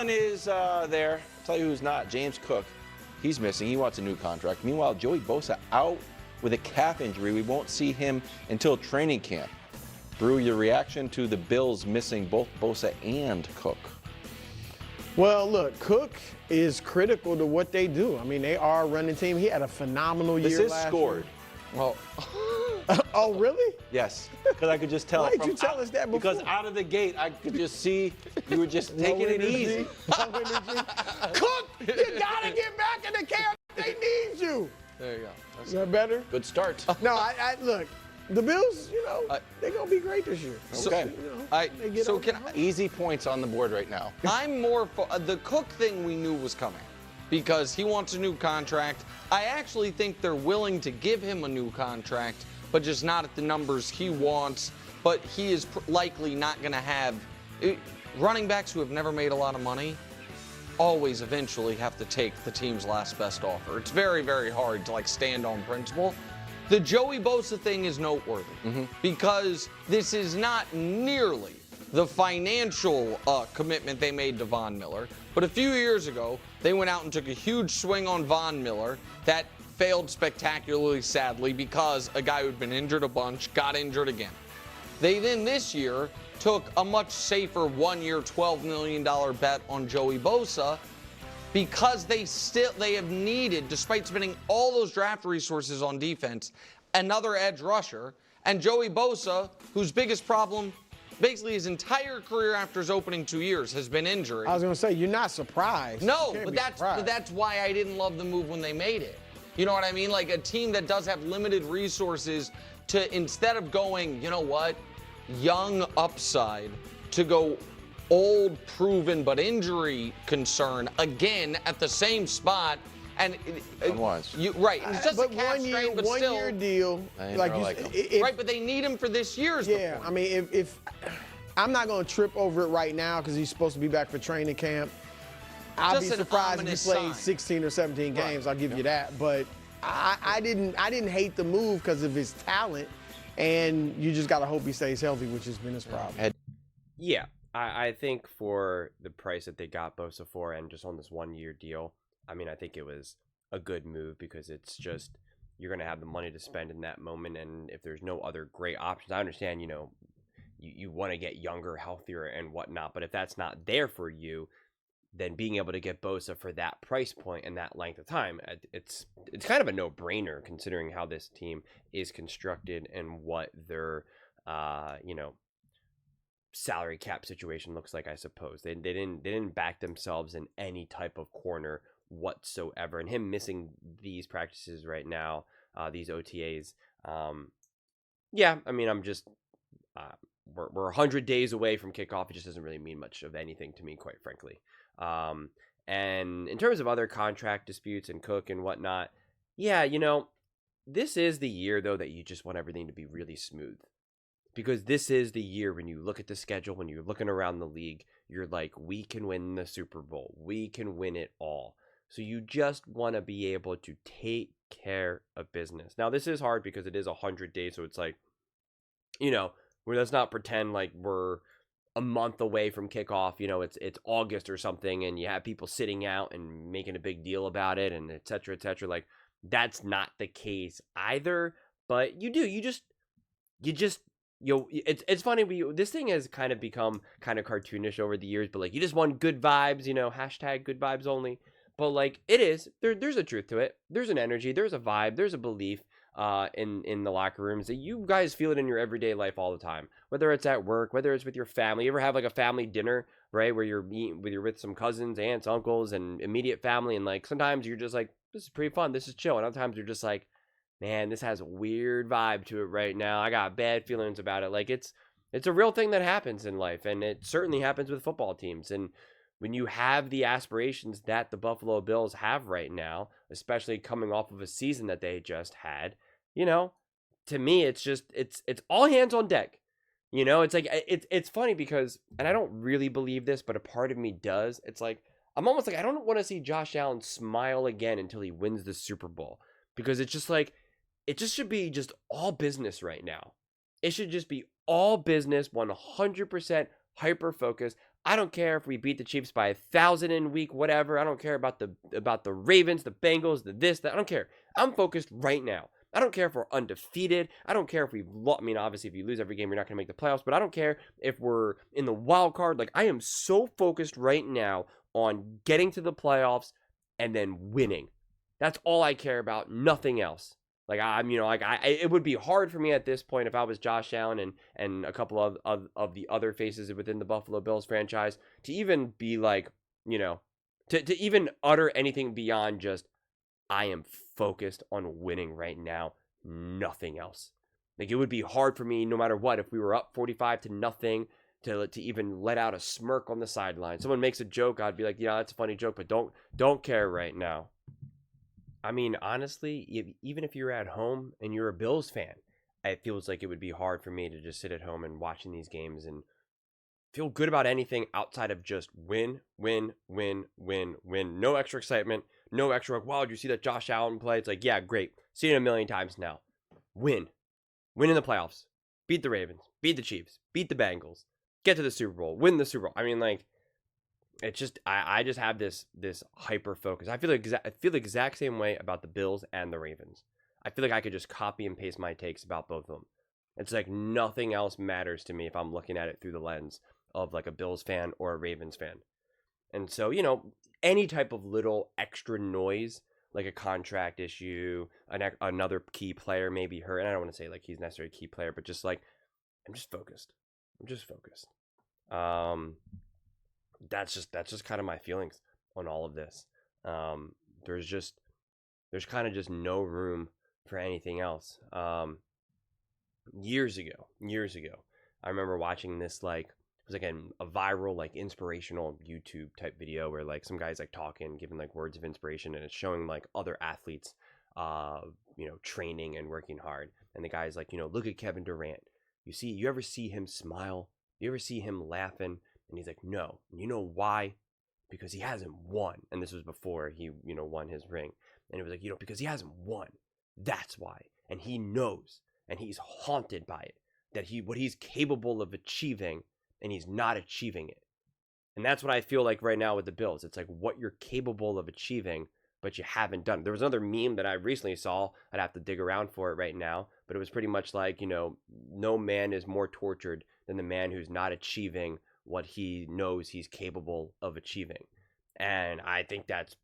Is there. I'll tell you who's not. James Cook. He's missing. He wants a new contract. Meanwhile, Joey Bosa out with a calf injury. We won't see him until training camp. Brew, your reaction to the Bills missing both Bosa and Cook? Well, look, Cook is critical to what they do. I mean, they are a running team. He had a phenomenal year This is last scored. year. Well, Oh, really? yes, because I could just tell. Why did you tell us that before? Because out of the gate, I could just see you were just taking it easy. Cook, you gotta get back in the camp. They need you. There you go. Is that better? Good start. No, I look. The Bills, they're gonna be great this year. Okay. Easy points on the board right now. I'm more for the Cook thing we knew was coming because he wants a new contract. I actually think they're willing to give him a new contract, but just not at the numbers he wants. But he is likely not going to have running backs who have never made a lot of money always eventually have to take the team's last best offer. It's very, very hard to stand on principle. The Joey Bosa thing is noteworthy because this is not nearly the financial commitment they made to Von Miller. But a few years ago, they went out and took a huge swing on Von Miller that failed spectacularly, sadly, because a guy who'd been injured a bunch got injured again. They then this year took a much safer one-year, $12 million bet on Joey Bosa because they have needed, despite spending all those draft resources on defense, another edge rusher. And Joey Bosa, whose biggest problem basically his entire career after his opening 2 years has been injury. I was gonna say, you're not surprised. No, but that's why I didn't love the move when they made it. You know what I mean? Like a team that does have limited resources to, instead of going, you know what, young upside, to go old, proven, but injury concern again at the same spot. And right, it's just but a calf strain, but one still, year deal, right? But they need him for this year's. Yeah, I mean, if I'm not going to trip over it right now because he's supposed to be back for training camp. I'll be surprised if he plays 16 or 17 games. I'll give you that. But I didn't hate the move because of his talent, and you just got to hope he stays healthy, which has been his problem. Yeah, I think for the price that they got Bosa for, and just on this 1 year deal, I mean, I think it was a good move because it's just you're going to have the money to spend in that moment. And if there's no other great options, I understand, you want to get younger, healthier, and whatnot. But if that's not there for you, then being able to get Bosa for that price point and that length of time, it's kind of a no-brainer considering how this team is constructed and what their, salary cap situation looks like. I suppose they didn't back themselves in any type of corner whatsoever, and him missing these practices right now, these OTAs, yeah, I mean, I'm just we're 100 days away from kickoff. It just doesn't really mean much of anything to me, quite frankly. And in terms of other contract disputes and Cook and whatnot, yeah, this is the year though that you just want everything to be really smooth, because this is the year when you look at the schedule, when you're looking around the league, you're like, we can win the Super Bowl, we can win it all. So you just want to be able to take care of business. Now, this is hard because it is 100 days. So it's like, let's not pretend like we're a month away from kickoff. It's August or something, and you have people sitting out and making a big deal about it, and et cetera, et cetera. Like, that's not the case either. But it's funny. This thing has kind of become kind of cartoonish over the years, but like, you just want good vibes, hashtag good vibes only. But like, it is, there's a truth to it. There's an energy, there's a vibe, there's a belief in the locker rooms that you guys feel it in your everyday life all the time. Whether it's at work, whether it's with your family. You ever have like a family dinner, right, where you're with some cousins, aunts, uncles, and immediate family, and like sometimes you're just like, this is pretty fun, this is chill, and other times you're just like, man, this has a weird vibe to it right now. I got bad feelings about it. Like, it's a real thing that happens in life, and it certainly happens with football teams. And when you have the aspirations that the Buffalo Bills have right now, especially coming off of a season that they just had, to me, it's just, it's all hands on deck. It's like, it's funny because, and I don't really believe this, but a part of me does. It's like, I'm almost like, I don't want to see Josh Allen smile again until he wins the Super Bowl, because it's just like, it just should be just all business right now. It should just be all business, 100% hyper-focused. I don't care if we beat the Chiefs by 1,000 in week whatever. I don't care about the Ravens, the Bengals, the this, that. I don't care. I'm focused right now. I don't care if we're undefeated. I don't care if we I mean, obviously, if you lose every game, you're not going to make the playoffs. But I don't care if we're in the wild card. Like, I am so focused right now on getting to the playoffs and then winning. That's all I care about. Nothing else. Like, it would be hard for me at this point if I was Josh Allen and a couple of the other faces within the Buffalo Bills franchise to even be like, to even utter anything beyond just, I am focused on winning right now, nothing else. Like, it would be hard for me no matter what if we were up 45-0 to even let out a smirk on the sideline. Someone makes a joke, I'd be like, yeah, that's a funny joke, but don't care right now. I mean, honestly, even if you're at home and you're a Bills fan, it feels like it would be hard for me to just sit at home and watching these games and feel good about anything outside of just win, win, win, win, win. No extra excitement, no extra, like, wow, did you see that Josh Allen play? It's like, yeah, great. See it a million times now. Win. Win in the playoffs. Beat the Ravens. Beat the Chiefs. Beat the Bengals. Get to the Super Bowl. Win the Super Bowl. I mean, like, it's just I just have this hyper focus. I feel the exact same way about the Bills and the Ravens. I feel like I could just copy and paste my takes about both of them. It's like nothing else matters to me if I'm looking at it through the lens of like a Bills fan or a Ravens fan. And so, any type of little extra noise, like a contract issue, another key player may be hurt. And I don't want to say like he's necessarily a key player, but just like I'm just focused. That's just kind of my feelings on all of this. There's kind of just no room for anything else. Years ago, I remember watching this, like, it was like a viral, like, inspirational YouTube type video where like some guys like talking, giving like words of inspiration, and it's showing like other athletes, training and working hard. And the guy's like, look at Kevin Durant. You ever see him smile? You ever see him laughing? And he's like, no. And you know why? Because he hasn't won. And this was before he, won his ring. And it was like, because he hasn't won. That's why. And he knows. And he's haunted by it. That what he's capable of achieving, and he's not achieving it. And that's what I feel like right now with the Bills. It's like what you're capable of achieving, but you haven't done. There was another meme that I recently saw. I'd have to dig around for it right now. But it was pretty much like, no man is more tortured than the man who's not achieving what he knows he's capable of achieving. And I think that's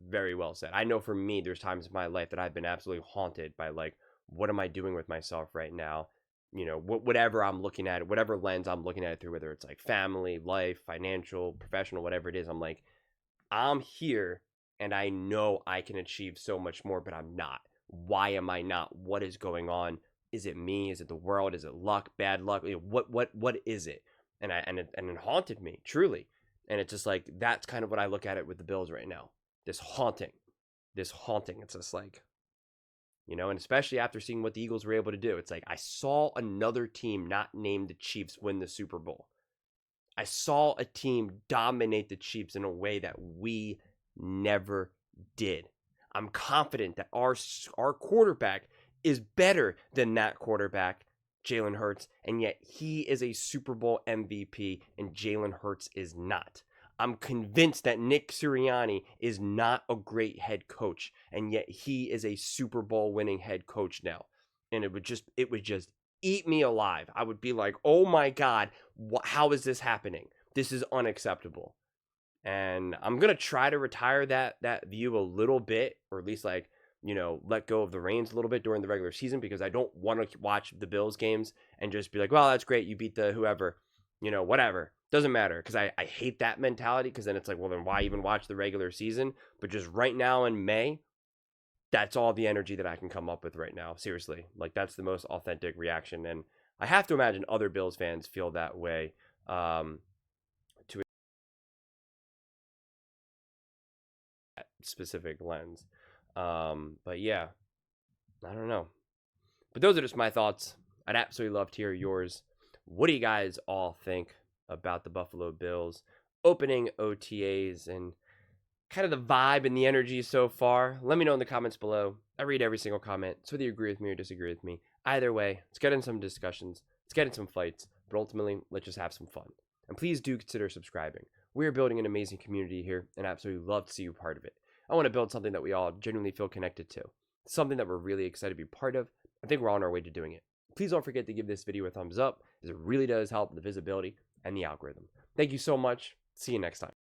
very well said. I know for me, there's times in my life that I've been absolutely haunted by like, what am I doing with myself right now? Whatever I'm looking at, whatever lens I'm looking at it through, whether it's like family, life, financial, professional, whatever it is, I'm like, I'm here and I know I can achieve so much more, but I'm not. Why am I not? What is going on? Is it me? Is it the world? Is it luck? Bad luck? What is it? And it haunted me, truly. And it's just like, that's kind of what I look at it with the Bills right now. This haunting. It's just like, and especially after seeing what the Eagles were able to do, it's like, I saw another team not named the Chiefs win the Super Bowl. I saw a team dominate the Chiefs in a way that we never did. I'm confident that our quarterback is better than that quarterback, Jalen Hurts, and yet he is a Super Bowl MVP and Jalen Hurts is not. I'm convinced that Nick Sirianni is not a great head coach, and yet he is a Super Bowl winning head coach now. And it would just eat me alive. I would be like, oh my God, how is this happening? This is unacceptable. And I'm going to try to retire that view a little bit, or at least like, let go of the reins a little bit during the regular season, because I don't want to watch the Bills games and just be like, well, that's great. You beat the whoever, whatever. Doesn't matter, because I hate that mentality, because then it's like, well, then why even watch the regular season? But just right now in May, that's all the energy that I can come up with right now. Seriously. Like, that's the most authentic reaction. And I have to imagine other Bills fans feel that way to a specific lens. But yeah, I don't know. But those are just my thoughts. I'd absolutely love to hear yours. What do you guys all think about the Buffalo Bills opening OTAs and kind of the vibe and the energy so far? Let me know in the comments below. I read every single comment, so whether you agree with me or disagree with me, either way, let's get in some discussions, let's get in some fights, but ultimately, let's just have some fun. And please do consider subscribing. We're building an amazing community here, and I absolutely love to see you part of it. I want to build something that we all genuinely feel connected to, something that we're really excited to be part of. I think we're on our way to doing it. Please don't forget to give this video a thumbs up, as it really does help the visibility and the algorithm. Thank you so much. See you next time.